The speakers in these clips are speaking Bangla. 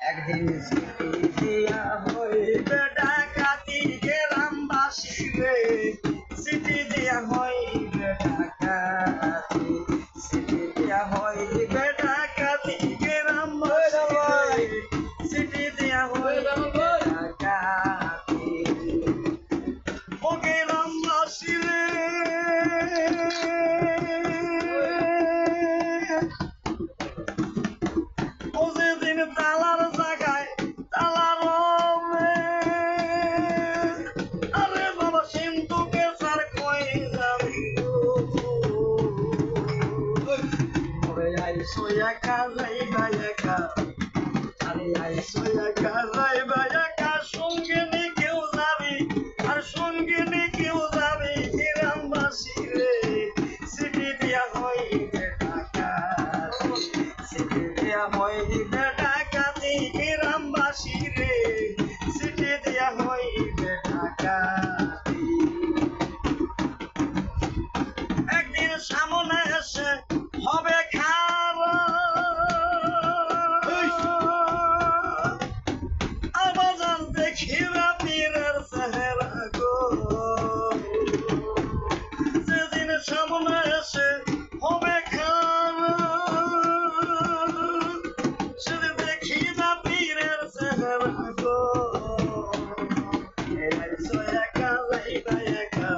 একদিন সিটি দিয়া হইবে ডাকাতি গ্রামবাসী রে, সিটি দিয়া হইবে ডাকাতি, সিটি দিয়া হইবে ডাকাতি গ্রামবাসী রে, সিটি দিয়া হইবে ডাকাতি। ও গ্রামবাসী রে, ও যেদিন তালার জায়গায় তালার আরে বাবা সিন্ধুকে স্যার কই যাবি ওরে আইসো একা যাইবা একা, আরে আইসো একা যাইবা একা, সঙ্গে নিয়ে কেউ যাবি আর সঙ্গে নিয়ে কেউ যাবি গ্রামবাসী রে, সিটি দিয়া হইবে ডাকাতি, সিটি দিয়া হইবে ডাকাতি গ্রামবাসী রে, সিটি দিয়া হইবে ডাকাতি। একদিন সামনে এসে হবে আবাজান দেখিবা পীরের চেহারা গো, যেদিন সামনে এসে হবে সেদিন দেখিবা পীরের চেহারা গো, আইসো একা যাইবা একা,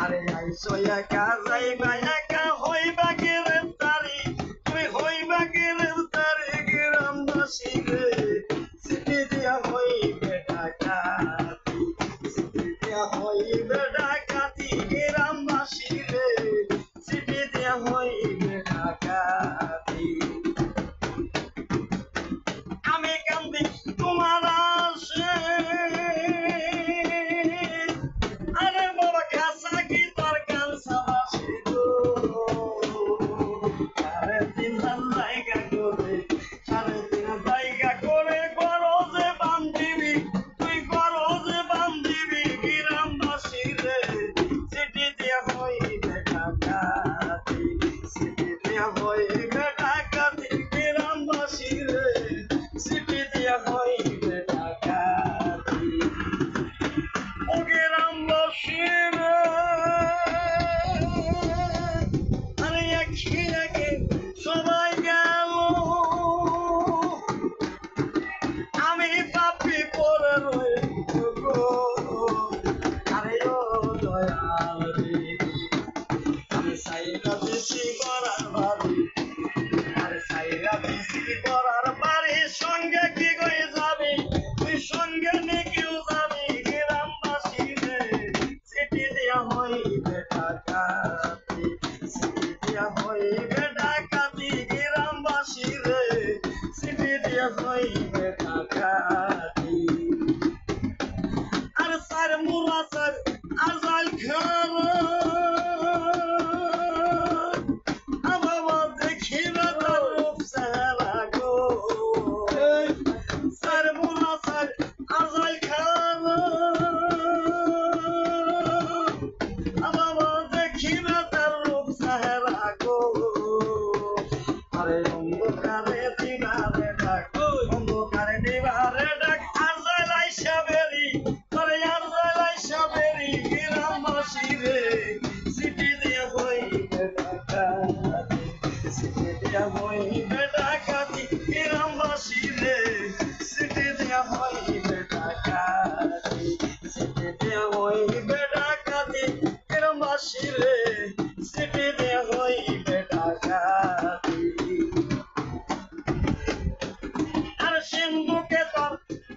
আরে আইসো একা যাইবা একা, হইবা গ্রেফতারি তুই হইবা গ্রেফতারি গ্রামবাসী রে, সিটি দিয়া হইবে ডাকাতি, সিটি দিয়া হইবে ডাকাতি গ্রামবাসী রে, সিটি দিয়া হইবে ডাকাতি। আমি কান্দি তোমার আসে, আরে বাবা কাঁচা কি তোর কাঁচা বাসে গো, সাড়ে তিন জায়গা করে, সাড়ে তিন জায়গা করে গরজে বান্ধিবি তুই, গরজে বান্ধিবি গ্রামবাসী রে, সিটি দিয়া হইবে ডাকাতি, সিটি দিয়া হইবে ডাকাতি গ্রামবাসী রে, সিটি দিয়া হইবে ডাকাতি। ও গ্রামবাসী রে, আরে একে একে সবাই গেল, আমি পাপি পরে রইব গো, আরে ও দয়াল রে, আমি সাইরা দিছি করার বাড়ি, আরে সাইরা দিছি করার বাড়ি, সঙ্গে কি কই যাবি তুই সঙ্গে নিয়ে কেউ যাবি গ্রামবাসী রে, সিটি দিয়া হইবে ডাকাতি, সিটি দিয়া হইবে ডাকাতি গ্রামবাসী রে, সিটি দিয়া হইবে ডাকাতি। আর স্যার মুলা স্যার আজাল খারা, বাবা দেখিবা তার রূপ চেহারা গো, স্যার মুলা স্যার আজাল খারা, বাবা দেখিবা তার রূপ চেহারা গো, আরে অন্ধকারে দিবারে ডাক, অন্ধকারে দিবারে ডাক, আর জলাই সাবেরি আরে আর জলাই সাবেরি গ্রামবাসী রে, সিটি দিয়া হইবে ডাকাতি, সিটি দিয়া হইবে ডাকাতি গ্রামবাসী রে, সিটি দিয়া হইবে ডাকাতি, সিটি দিয়া হইবে ডাকাতি গ্রামবাসী রে, সিটি দিয়া হইবে ডাকাতি। আর সিন্ধুকে তোর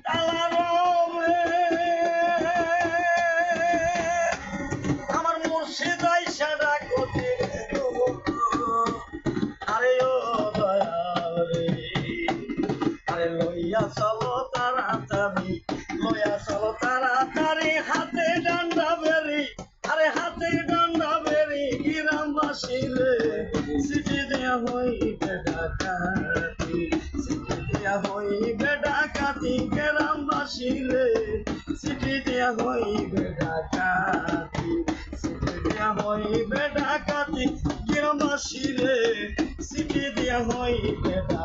তালার আমার মুর্শিদ আইসা ডাকতে, আরে ও দয়াল রে, আরে লইয়া চলো তাড়াতাড়ি, লইয়া চলো তাড়াতাড়ি, হাতে ডান্ডা বেরি, আরে হাতে ডান্ডা বেরি গ্রামবাসী রে, সিটি দেয়া হইবে ডাকাতি, সিটি দেয়া হইবে ডাকাতি গ্রামবাসী রে, সিটি দেয়া হইবে ডাকাতি, সিটি দেয়া হইবে ডাকাতি গ্রামবাসী রে, সিটি দেয়া হইবে ডাকাতি।